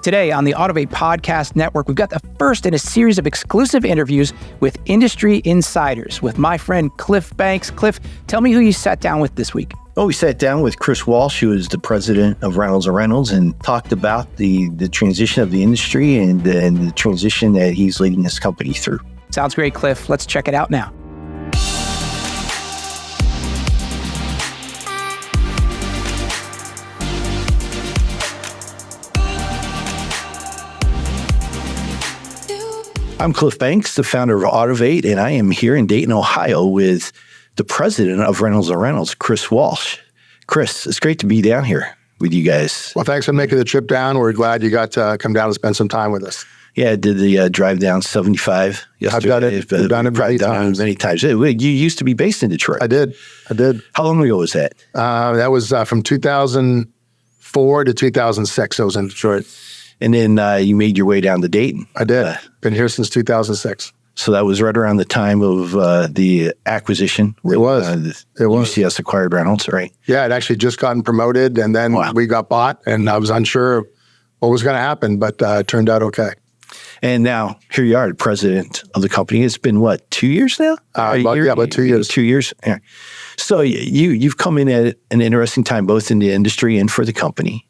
Today on the Autovate Podcast Network, we've got the first in a series of exclusive interviews with industry insiders with my friend Cliff Banks. Cliff, tell me who you sat down with this week. Well, we sat down with Chris Walsh, who is the president of Reynolds and Reynolds, and talked about the transition of the industry and the transition that he's leading this company through. Sounds great, Cliff. Let's check it out now. I'm Cliff Banks, the founder of Autovate, and I am here in Dayton, Ohio with the president of Reynolds and Reynolds, Chris Walsh. Chris, it's great to be down here with you guys. Well, thanks for making the trip down. We're glad you got to come down and spend some time with us. Yeah, I did the drive down 75 yesterday. I've done it many times. You used to be based in Detroit. I did. How long ago was that? That was from 2004 to 2006. I was in Detroit. And then you made your way down to Dayton. I did. Been here since 2006. So that was right around the time of the acquisition. It was. UCS acquired Reynolds, right? Yeah, it actually just gotten promoted, and then we got bought, and I was unsure of what was going to happen, but it turned out okay. And now here you are, the president of the company. It's been, what, 2 years now? About 2 years. 2 years. Yeah. So you've come in at an interesting time, both in the industry and for the company.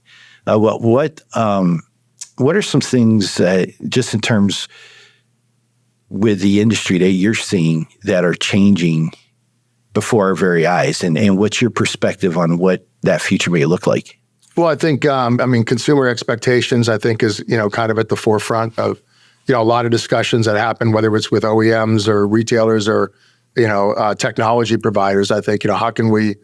What are some things, just in terms with the industry that you're seeing that are changing before our very eyes? And what's your perspective on what that future may look like? Well, I think, consumer expectations, I think, is, kind of at the forefront of, a lot of discussions that happen, whether it's with OEMs or retailers or, technology providers. I think, how can we,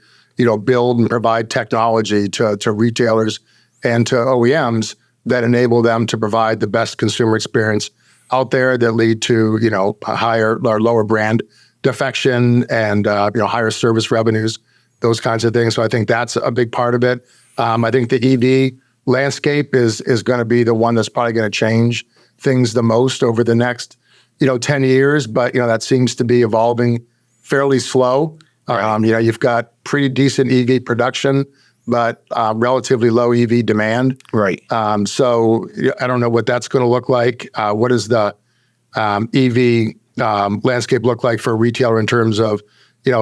build and provide technology to retailers and to OEMs that enable them to provide the best consumer experience out there that lead to, higher or lower brand defection and, higher service revenues, those kinds of things. So I think that's a big part of it. I think the EV landscape is going to be the one that's probably going to change things the most over the next, 10 years. But, that seems to be evolving fairly slow. Right. You've got pretty decent EV production, but relatively low EV demand. Right. So I don't know what that's going to look like. What does the EV landscape look like for a retailer in terms of,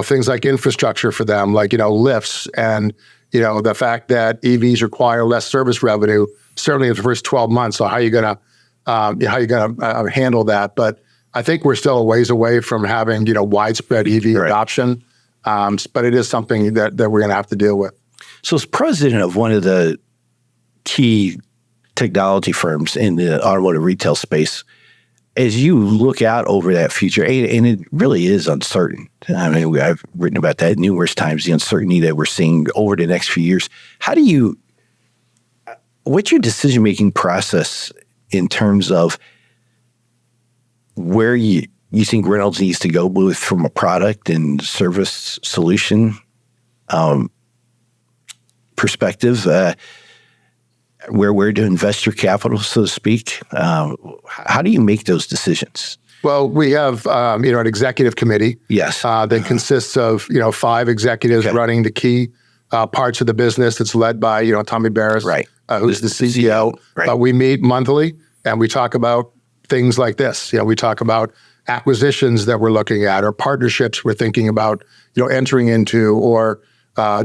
things like infrastructure for them, like, lifts and, the fact that EVs require less service revenue, certainly in the first 12 months. So how are you going to handle that? But I think we're still a ways away from having, widespread EV adoption. But it is something that we're going to have to deal with. So as president of one of the key technology firms in the automotive retail space, as you look out over that future, and it really is uncertain. I mean, I've written about that numerous times, the uncertainty that we're seeing over the next few years. What's your decision-making process in terms of where you think Reynolds needs to go, both from a product and service solution perspective, where to invest your capital, so to speak? How do you make those decisions? Well, we have, an executive committee. Yes. That consists of, 5 executives running the key parts of the business. It's led by, Tommy Barris, right, who's the CEO. Right. We meet monthly and we talk about things like this. We talk about acquisitions that we're looking at or partnerships we're thinking about, entering into, or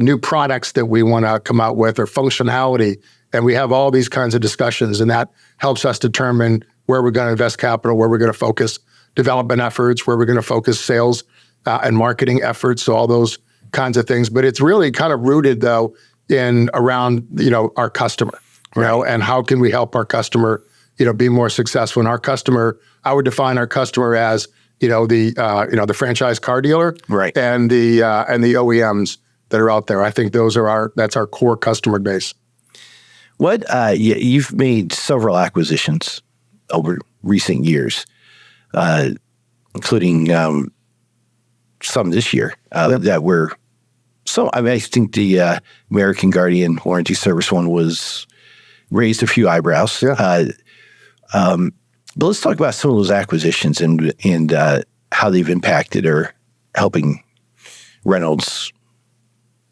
new products that we want to come out with, or functionality. And we have all these kinds of discussions, and that helps us determine where we're going to invest capital, where we're going to focus development efforts, where we're going to focus sales and marketing efforts, so all those kinds of things. But it's really kind of rooted, though, in around, our customer, and how can we help our customer, be more successful. And our customer, I would define our customer as, the franchise car dealer, right, and the OEMs that are out there. I think that's our core customer base. You've made several acquisitions over recent years, including some this year that were. So I think the American Guardian warranty service one raised a few eyebrows. Yeah. But let's talk about some of those acquisitions and how they've impacted or helping Reynolds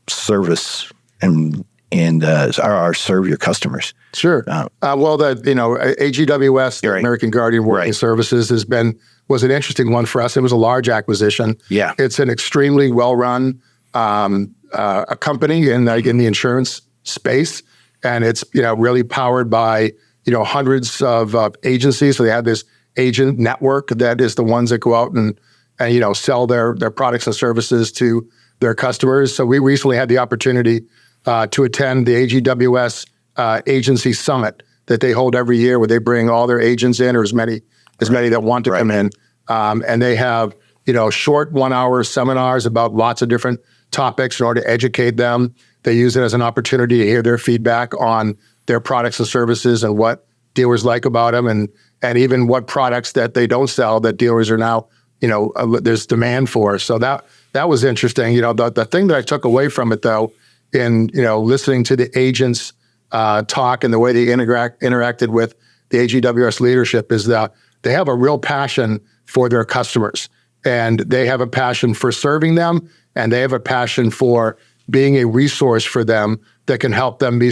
service and and or serve your customers? Sure. Well, AGWS, Right. American Guardian Warranty Right. Services, was an interesting one for us. It was a large acquisition. Yeah. It's an extremely well-run a company in the insurance space, and it's really powered by hundreds of agencies. So they have this agent network that is the ones that go out and sell their products and services to their customers. So we recently had the opportunity to attend the AGWS Agency Summit that they hold every year, where they bring all their agents in, or as many that want to come in, and they have short 1-hour seminars about lots of different topics in order to educate them. They use it as an opportunity to hear their feedback on their products and services and what dealers like about them, and even what products that they don't sell that dealers are now there's demand for. So that was interesting. The thing that I took away from it, though, in listening to the agents talk and the way they interacted with the AGWS leadership, is that they have a real passion for their customers, and they have a passion for serving them, and they have a passion for being a resource for them that can help them be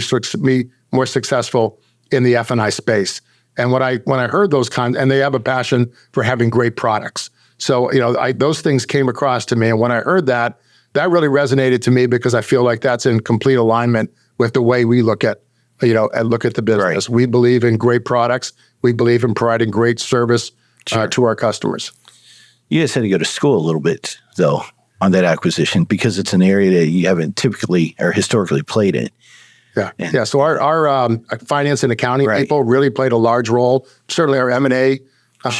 more successful in the F&I space. And when I heard those and they have a passion for having great products. So those things came across to me, and when I heard that really resonated to me, because I feel like that's in complete alignment with the way we look at the business. Right. We believe in great products. We believe in providing great service to our customers. You guys had to go to school a little bit, though, on that acquisition, because it's an area that you haven't typically or historically played in. Yeah. So our finance and accounting people really played a large role. Certainly our M&A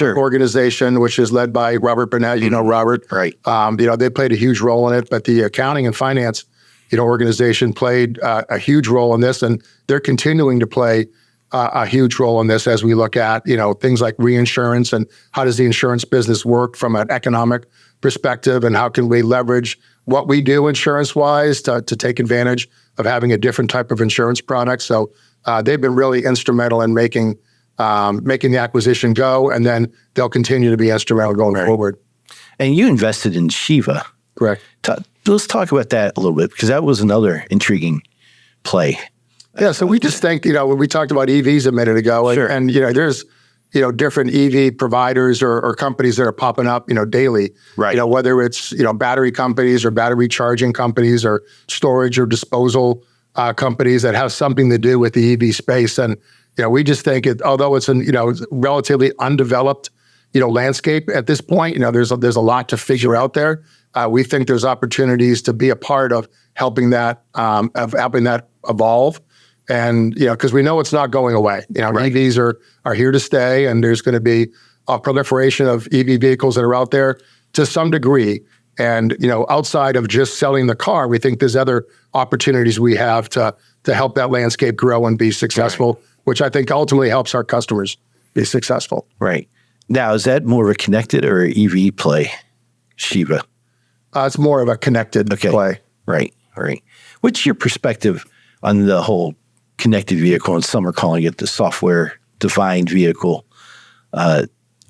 organization, which is led by Robert Burnett. Robert. Right. They played a huge role in it, but the accounting and finance organization played a huge role in this, and they're continuing to play a huge role in this as we look at things like reinsurance and how does the insurance business work from an economic perspective, and how can we leverage what we do insurance-wise to take advantage of having a different type of insurance product. So they've been really instrumental in making the acquisition go, and then they'll continue to be instrumental going forward. And you invested in Shiva. Correct. Let's talk about that a little bit, because that was another intriguing play. Yeah, so we just think, when we talked about EVs a minute ago, and there's different EV providers or companies that are popping up, daily. Right. Whether it's, battery companies or battery charging companies or storage or disposal companies that have something to do with the EV space. And, we just think although it's relatively undeveloped, landscape at this point, there's a lot to figure out there. We think there's opportunities to be a part of helping that evolve. And, because we know it's not going away. EVs are here to stay, and there's going to be a proliferation of EV vehicles that are out there to some degree. And, outside of just selling the car, we think there's other opportunities we have to help that landscape grow and be successful, which I think ultimately helps our customers be successful. Right. Now, is that more of a connected or EV play, Shiva? It's more of a connected play. Right. What's your perspective on the whole connected vehicle, and some are calling it the software-defined vehicle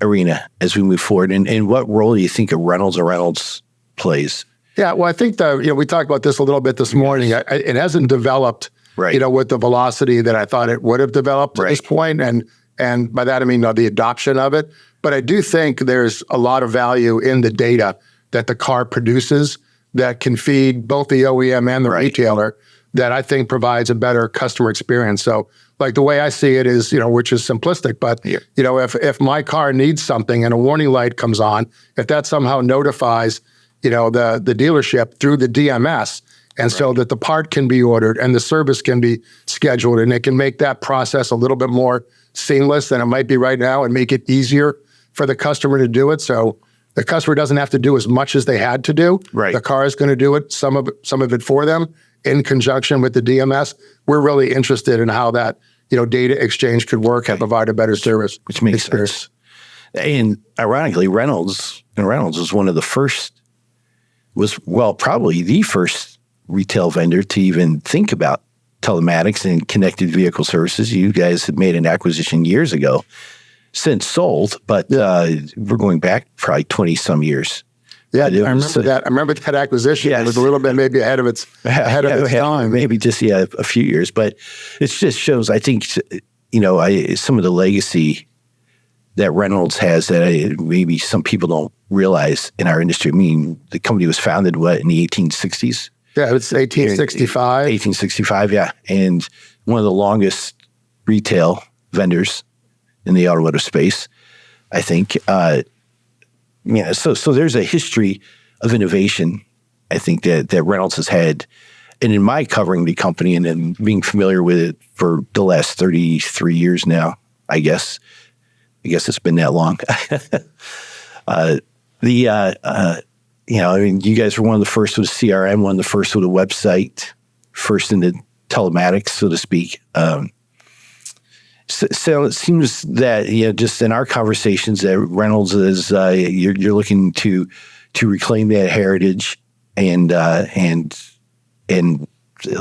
arena as we move forward? And what role do you think a Reynolds and Reynolds plays? Yeah, well, I think we talked about this a little bit this morning. It hasn't developed, with the velocity that I thought it would have developed at this point, and by that I mean the adoption of it. But I do think there's a lot of value in the data that the car produces that can feed both the OEM and the retailer, that I think provides a better customer experience. So, like, the way I see it is, which is simplistic, but if my car needs something and a warning light comes on, if that somehow notifies, the dealership through the DMS, and so that the part can be ordered and the service can be scheduled, and it can make that process a little bit more seamless than it might be right now, and make it easier for the customer to do it. So the customer doesn't have to do as much as they had to do. Right. The car is going to do it, some of it for them, in conjunction with the DMS. We're really interested in how that, data exchange could work and provide a better service. Which makes sense. And ironically, Reynolds was one of the first, probably the first retail vendor to even think about telematics and connected vehicle services. You guys had made an acquisition years ago, since sold, but we're going back probably 20 some years. Yeah, I remember that. I remember that acquisition. Yes. It was a little bit maybe ahead of its time. Maybe just a few years, but it just shows. I think some of the legacy that Reynolds has that maybe some people don't realize in our industry. I mean, the company was founded in the 1860s. Yeah, it's 1865. 1865, yeah, and one of the longest retail vendors in the automotive space, I think. So there's a history of innovation, I think, that Reynolds has had. And in my covering the company and then being familiar with it for the last 33 years now, I guess it's been that long. You guys were one of the first with a CRM, one of the first with a website, first in the telematics, so to speak. So it seems that just in our conversations that Reynolds is you're looking to reclaim that heritage and a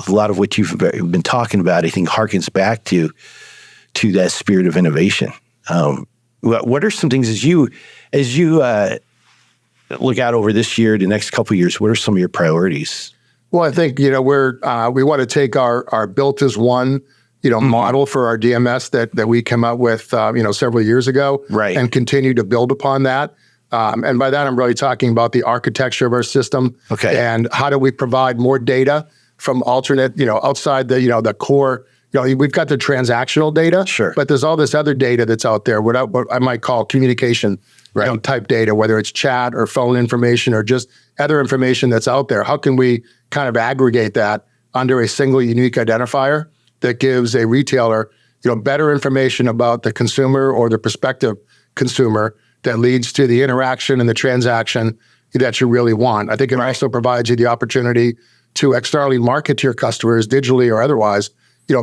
lot of what you've been talking about, I think, harkens back to that spirit of innovation. What are some things as you look out over this year, the next couple of years? What are some of your priorities? Well, I think we want to take our built as one model for our DMS that we came up with several years ago, right, and continue to build upon that. And by that, I'm really talking about the architecture of our system. Okay. And how do we provide more data from alternate, outside the core. We've got the transactional data, sure, but there's all this other data that's out there, what I might call communication type data, whether it's chat or phone information or just other information that's out there. How can we kind of aggregate that under a single unique identifier that gives a retailer, better information about the consumer or the prospective consumer that leads to the interaction and the transaction that you really want? I think it also provides you the opportunity to externally market to your customers digitally or otherwise,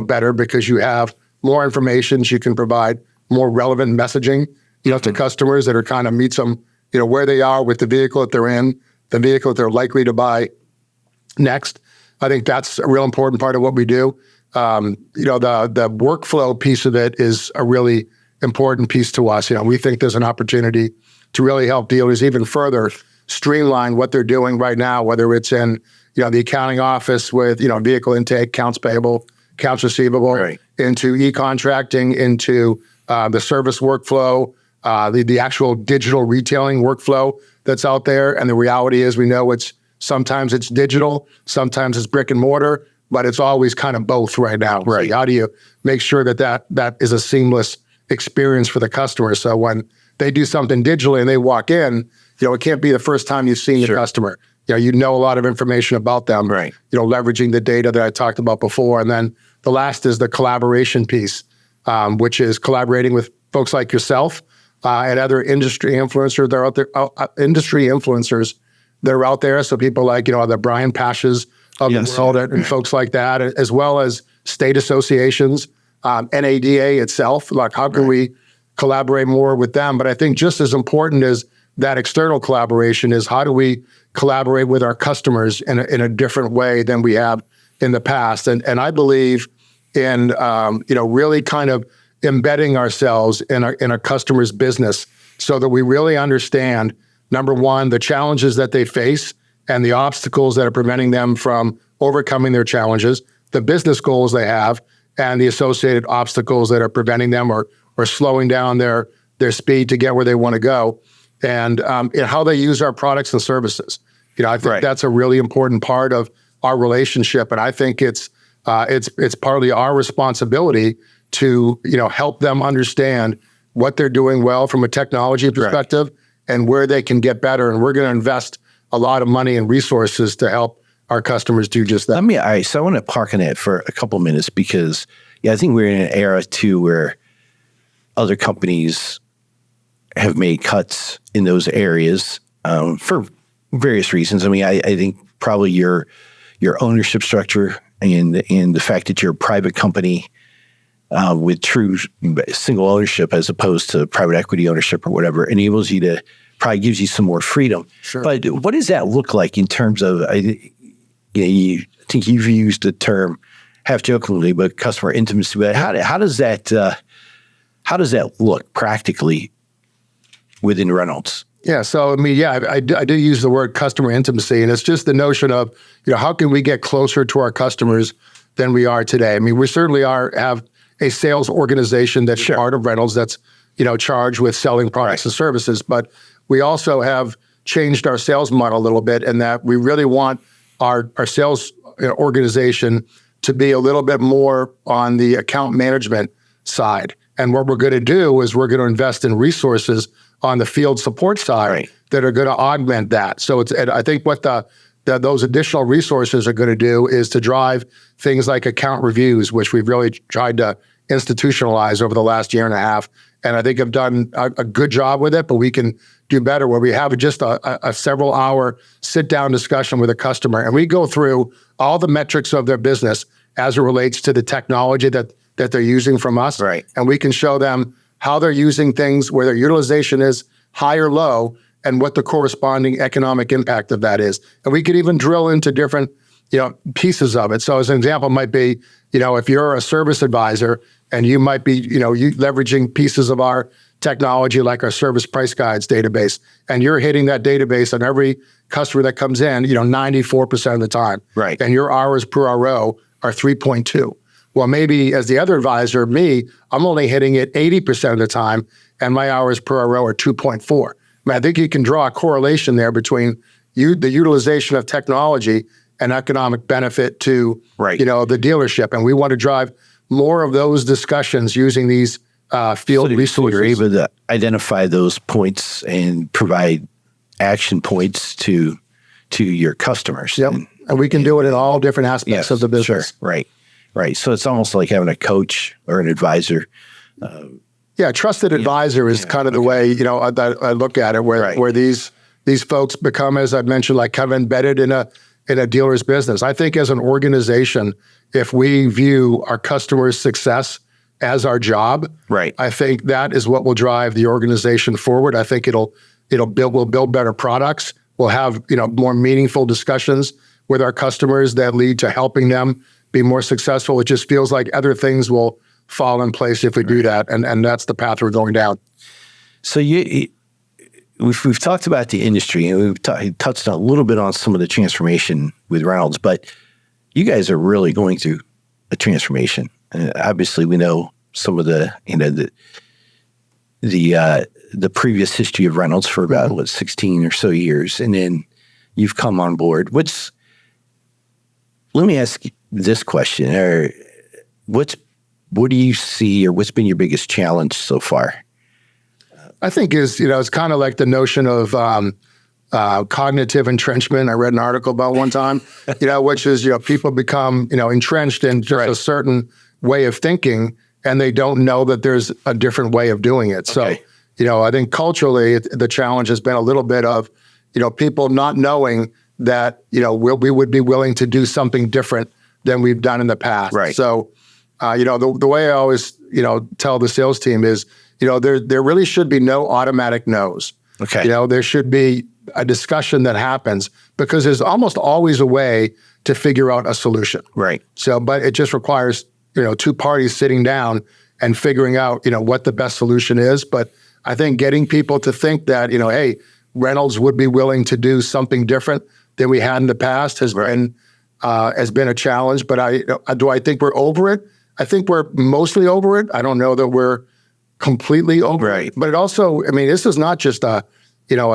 better, because you have more information. So you can provide more relevant messaging, to customers that are kind of meets them, where they are with the vehicle that they're in, the vehicle that they're likely to buy next. I think that's a real important part of what we do. The workflow piece of it is a really important piece to us. We think there's an opportunity to really help dealers even further streamline what they're doing right now, whether it's in, the accounting office with, vehicle intake, accounts payable, accounts receivable, right, into e-contracting, into the service workflow, the actual digital retailing workflow that's out there. And the reality is we know sometimes it's digital, sometimes it's brick and mortar, but it's always kind of both right now. Right. So how do you make sure that is a seamless experience for the customer? So when they do something digitally and they walk in, it can't be the first time you've seen the customer. You know a lot of information about them, right, leveraging the data that I talked about before. And then the last is the collaboration piece, which is collaborating with folks like yourself and other industry influencers that are out there. So people like, the Brian Pashes of the world and folks like that, as well as state associations, NADA itself. Like, how can we collaborate more with them? But I think just as important as that external collaboration is how do we collaborate with our customers in a different way than we have in the past. And I believe in really kind of embedding ourselves in a customer's business so that we really understand, number one, the challenges that they face and the obstacles that are preventing them from overcoming their challenges, the business goals they have, and the associated obstacles that are preventing them or slowing down their speed to get where they want to go, and how they use our products and services. I think that's a really important part of our relationship, and I think it's partly our responsibility to help them understand what they're doing well from a technology perspective and where they can get better. And we're going to invest a lot of money and resources to help our customers do just that. So I want to park on that for a couple of minutes because, I think we're in an era too where other companies have made cuts in those areas for various reasons. I think probably your ownership structure and the fact that you're a private company with true single ownership as opposed to private equity ownership or whatever enables you to probably gives you some more freedom. Sure. But what does that look like in terms of, I think you've used the term half jokingly, but customer intimacy. But how does that look practically within Reynolds? Yeah. So, I mean, yeah, I do use the word customer intimacy, and it's just the notion of, how can we get closer to our customers than we are today? I mean, we certainly have a sales organization that's part of Reynolds that's, charged with selling products and services, but we also have changed our sales model a little bit in that we really want our sales organization to be a little bit more on the account management side. And what we're going to do is we're going to invest in resources on the field support side that are going to augment that. So I think what those additional resources are going to do is to drive things like account reviews, which we've really tried to institutionalize over the last year and a half. And I think I've done a good job with it, but we can do better where we have just a several hour sit down discussion with a customer. And we go through all the metrics of their business as it relates to the technology that they're using from us. Right. And we can show them how they're using things, where their utilization is high or low, and what the corresponding economic impact of that is. And we could even drill into different, pieces of it. So as an example might be, if you're a service advisor and you might be, you leveraging pieces of our technology like our service price guides database, and you're hitting that database on every customer that comes in, 94% of the time. Right. And your hours per RO are 3.2. Well, maybe as the other advisor, I'm only hitting it 80% of the time, and my hours per RO are 2.4. I think you can draw a correlation there between the utilization of technology and economic benefit to the dealership. And we want to drive more of those discussions using these field resources. So you're able to identify those points and provide action points to your customers. Yep. And we can do it in all different aspects of the business. Sure. Right. So it's almost like having a coach or an advisor. Trusted advisor is kind of the way, I look at it, where these folks become, as I mentioned, like kind of embedded in a dealer's business. I think as an organization, if we view our customers' success as our job, I think that is what will drive the organization forward. I think we'll build better products. We'll have, more meaningful discussions with our customers that lead to helping them be more successful. It just feels like other things will fall in place if we do that. And that's the path we're going down. So we've talked about the industry, and we've touched a little bit on some of the transformation with Reynolds, but you guys are really going through a transformation. Obviously, we know some of the previous history of Reynolds for about 16 or so years, and then you've come on board. Let me ask you this question: what do you see, or what's been your biggest challenge so far? I think it's kind of like the notion of cognitive entrenchment. I read an article about one time, which is, people become, entrenched in just a certain way of thinking, and they don't know that there's a different way of doing it. So, I think culturally, the challenge has been a little bit of, people not knowing that, we would be willing to do something different than we've done in the past. Right. So, the way I always, tell the sales team is, there really should be no automatic no's. Okay. There should be a discussion that happens, because there's almost always a way to figure out a solution. Right. So, but it just requires, two parties sitting down and figuring out, what the best solution is. But I think getting people to think that, hey, Reynolds would be willing to do something different than we had in the past has been a challenge. But do I think we're over it? I think we're mostly over it. I don't know that we're completely over it. But it also, this is not just a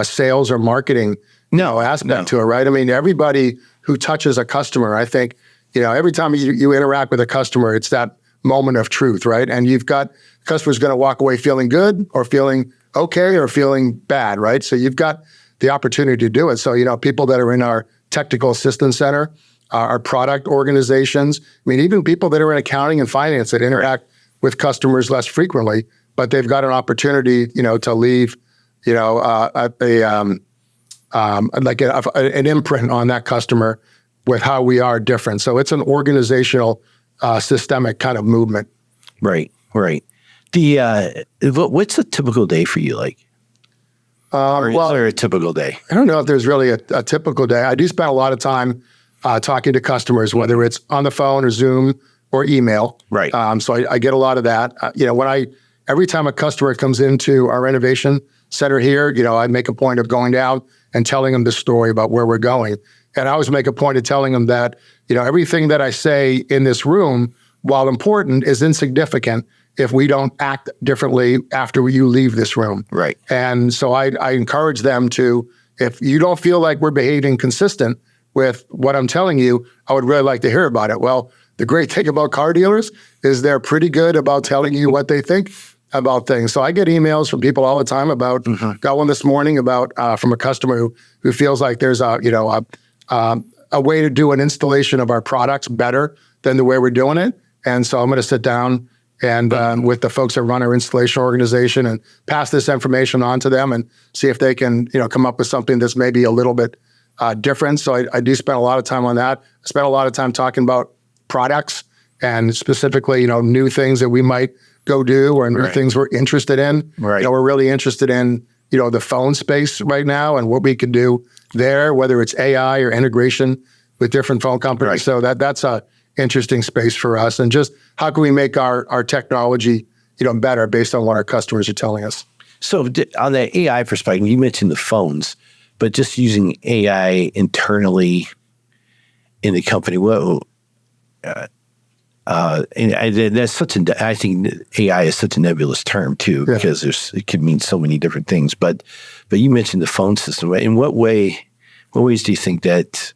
sales or marketing aspect to it, right? Everybody who touches a customer, I think, every time you interact with a customer, it's that moment of truth, right? And you've got customers going to walk away feeling good or feeling okay or feeling bad, right? So you've got the opportunity to do it. So, people that are in our technical assistance center, our product organizations, even people that are in accounting and finance that interact with customers less frequently, but they've got an opportunity, to leave, an imprint on that customer with how we are different. So it's an organizational, systemic kind of movement. Right. What's a typical day for you like? Or is there a typical day? I don't know if there's really a typical day. I do spend a lot of time talking to customers, whether it's on the phone or Zoom or email. Right. So I get a lot of that. Every time a customer comes into our renovation center here, I make a point of going down and telling them the story about where we're going. And I always make a point of telling them that, everything that I say in this room, while important, is insignificant if we don't act differently after you leave this room. Right. And so I encourage them to, if you don't feel like we're behaving consistent with what I'm telling you, I would really like to hear about it. Well, the great thing about car dealers is they're pretty good about telling you what they think about things. So I get emails from people all the time about, got one this morning about from a customer who feels like there's a way to do an installation of our products better than the way we're doing it. And so I'm going to sit down and with the folks that run our installation organization and pass this information on to them and see if they can, come up with something that's maybe a little bit different. So I do spend a lot of time on that. I spend a lot of time talking about products and specifically, new things that we might go do or new things we're interested in. Right. We're really interested in, the phone space right now and what we can do there, whether it's AI or integration with different phone companies. Right. So that's a interesting space for us. And just how can we make our technology, better based on what our customers are telling us. So on the AI perspective, you mentioned the phones, but just using AI internally in the company, and that's such I think AI is such a nebulous term too, because it could mean so many different things. But you mentioned the phone system. In what ways do you think that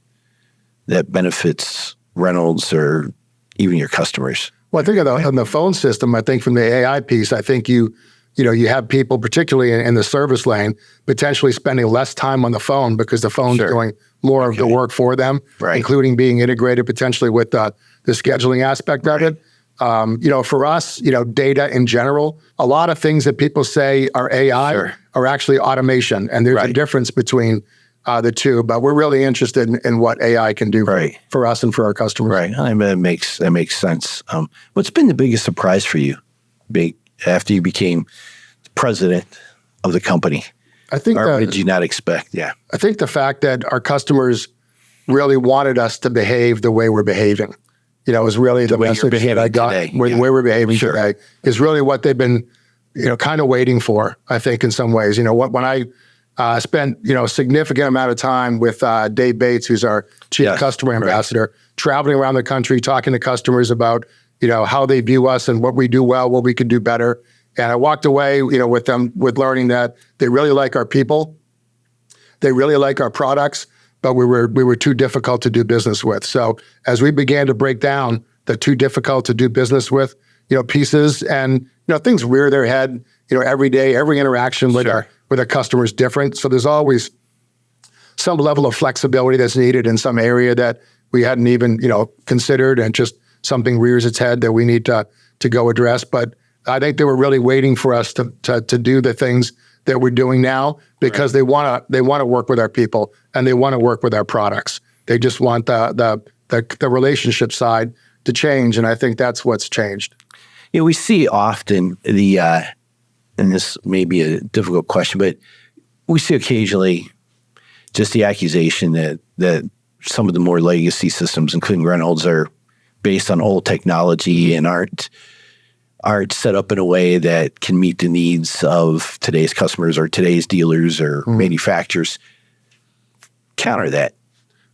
benefits Reynolds or even your customers? Well, I think on the phone system, I think from the AI piece, I think you have people, particularly in the service lane, potentially spending less time on the phone because the phone's doing more of the work for them, including being integrated potentially with the scheduling aspect of it. For us, data in general, a lot of things that people say are AI are actually automation. And there's a difference between the two, but we're really interested in what AI can do for us and for our customers. Right. I mean, that makes sense. What's been the biggest surprise for you after you became president of the company? I think or did you not expect? Yeah. I think the fact that our customers really wanted us to behave the way we're behaving, is really the message that I got. The way we're behaving today is really what they've been, kind of waiting for, I think, in some ways. When I spent, a significant amount of time with Dave Bates, who's our chief customer ambassador, traveling around the country, talking to customers about, how they view us and what we do well, what we could do better. And I walked away, with them, with learning that they really like our people. They really like our products, but we were too difficult to do business with. So as we began to break down the too difficult to do business with, pieces and, things rear their head, every day, every interaction with a customer is different. So there's always some level of flexibility that's needed in some area that we hadn't even, considered, and just something rears its head that we need to go address. But I think they were really waiting for us to do the things that we're doing now because they want to work with our people and they want to work with our products. They just want the relationship side to change, and I think that's what's changed. We see often and this may be a difficult question, but we see occasionally just the accusation that some of the more legacy systems, including Reynolds, are based on old technology and aren't set up in a way that can meet the needs of today's customers or today's dealers or manufacturers. Counter that.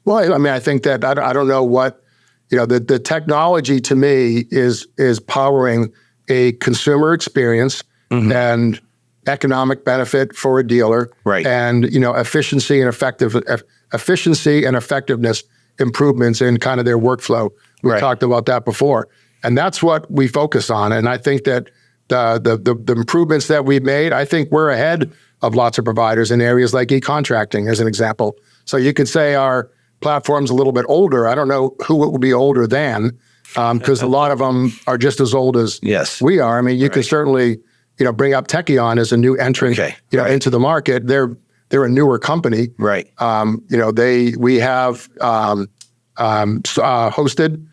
Well, I mean, I think that I don't know what, the technology to me is powering a consumer experience and economic benefit for a dealer, and efficiency and effectiveness improvements in kind of their workflow. We talked about that before, and that's what we focus on. And I think that the improvements that we've made, I think we're ahead of lots of providers in areas like e-contracting, as an example. So you could say our platform's a little bit older. I don't know who it will be older than, because a lot of them are just as old as we are. I mean, you can certainly bring up Techion as a new entrant into the market. They're a newer company. We have hosted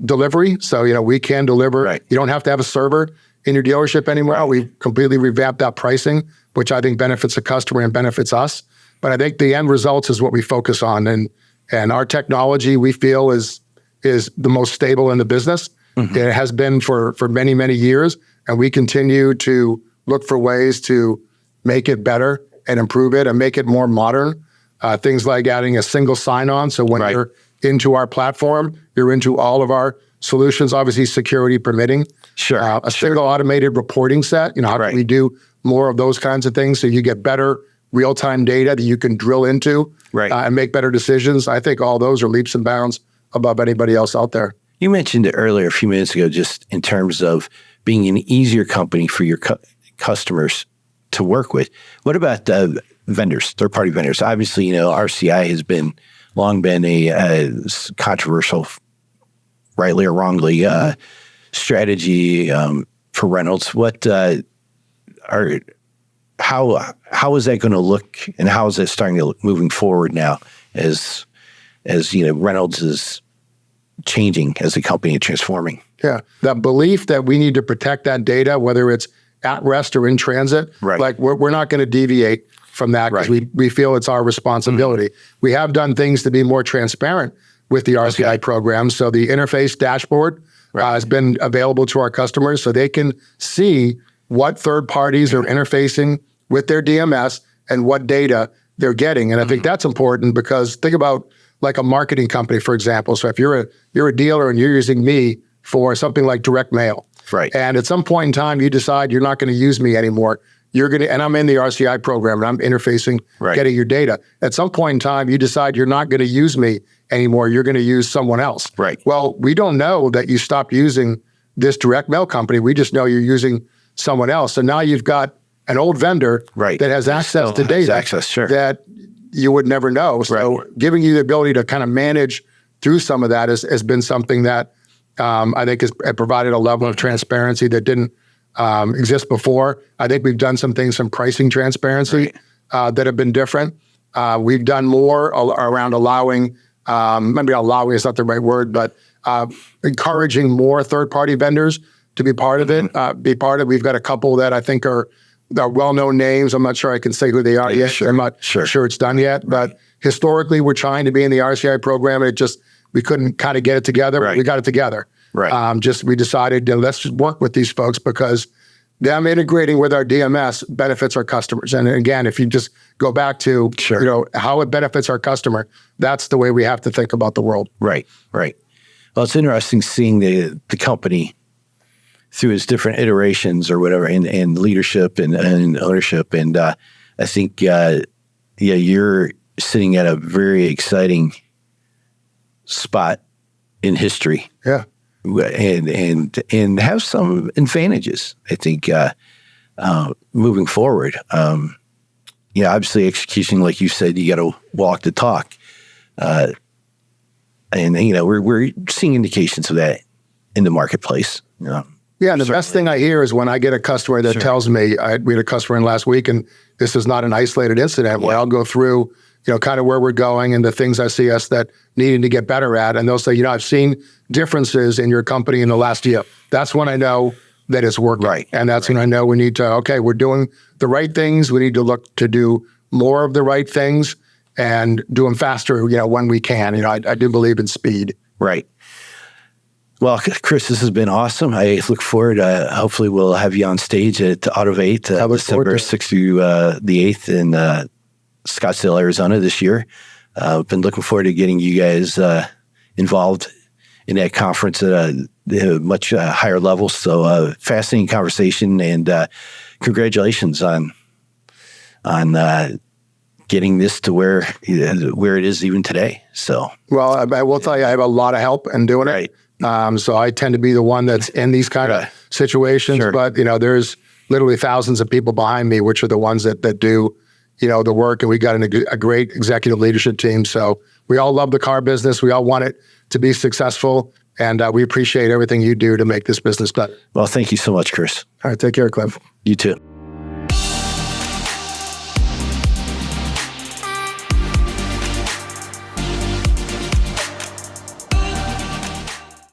delivery. So, we can deliver. You don't have to have a server in your dealership anymore. We completely revamped that pricing, which I think benefits the customer and benefits us. But I think the end results is what we focus on. And our technology, we feel, is the most stable in the business. It has been for many, many years. And we continue to look for ways to make it better and improve it and make it more modern. Things like adding a single sign-on. So when you're into our platform, you're into all of our solutions, obviously security permitting. Single automated reporting set. How can we do more of those kinds of things so you get better real-time data that you can drill into and make better decisions? I think all those are leaps and bounds above anybody else out there. You mentioned it earlier a few minutes ago, just in terms of being an easier company for your customers to work with. What about vendors, third-party vendors? Obviously, RCI has long been a controversial, rightly or wrongly, strategy for Reynolds. How is that going to look, and how is it starting to look moving forward now as Reynolds is changing as a company and transforming? Yeah, that belief that we need to protect that data, whether it's at rest or in transit, like we're not going to deviate from that because we feel it's our responsibility. We have done things to be more transparent with the RCI program. So the interface dashboard has been available to our customers so they can see what third parties are interfacing with their DMS and what data they're getting. And I think that's important because think about like a marketing company, for example. So if you're a dealer and you're using me for something like direct mail, and at some point in time you decide you're not going to use me anymore, and I'm in the RCI program and I'm interfacing, getting your data. At some point in time you decide you're not going to use me anymore, you're going to use someone else. Well, we don't know that you stopped using this direct mail company. We just know you're using someone else. So now you've got an old vendor that has access to data that you would never know. So giving you the ability to kind of manage through some of that has been something that I think has provided a level of transparency that didn't exist before. I think we've done some things, some pricing transparency that have been different. We've done more around allowing, maybe allowing is not the right word, but encouraging more third-party vendors to be part of it. We've got a couple that I think are well-known names. I'm not sure I can say who they are yet. I'm not sure it's done yet. But historically, we're trying to be in the RCI program. We couldn't kind of get it together. But we got it together. We decided let's just work with these folks because them integrating with our DMS benefits our customers. And again, if you just go back to how it benefits our customer, that's the way we have to think about the world. Right. Well, it's interesting seeing the company through its different iterations or whatever, and leadership and ownership. And I think, you're sitting at a very exciting spot in history. And have some advantages, I think, moving forward. Obviously execution, like you said, you got to walk the talk. And we're seeing indications of that in the marketplace. Yeah, and the best thing I hear is when I get a customer that tells me, we had a customer in last week, and this is not an isolated incident, where I'll go through, kind of where we're going and the things I see us that needing to get better at. And they'll say, I've seen differences in your company in the last year. That's when I know that it's working. And that's when I know we need to, we're doing the right things. We need to look to do more of the right things and do them faster, when we can. I do believe in speed. Well, Chris, this has been awesome. I look forward. Hopefully, we'll have you on stage at Autovate December 6th through the 8th in Scottsdale, Arizona this year. I've been looking forward to getting you guys involved in that conference at a much higher level. So, fascinating conversation, and congratulations on getting this to where it is even today. So, well, I will tell you, I have a lot of help in doing it. So I tend to be the one that's in these kind of situations, but there's literally thousands of people behind me, which are the ones that do, the work. And we got a great executive leadership team. So we all love the car business. We all want it to be successful. And we appreciate everything you do to make this business better. Well, thank you so much, Chris. All right. Take care, Cliff. You too.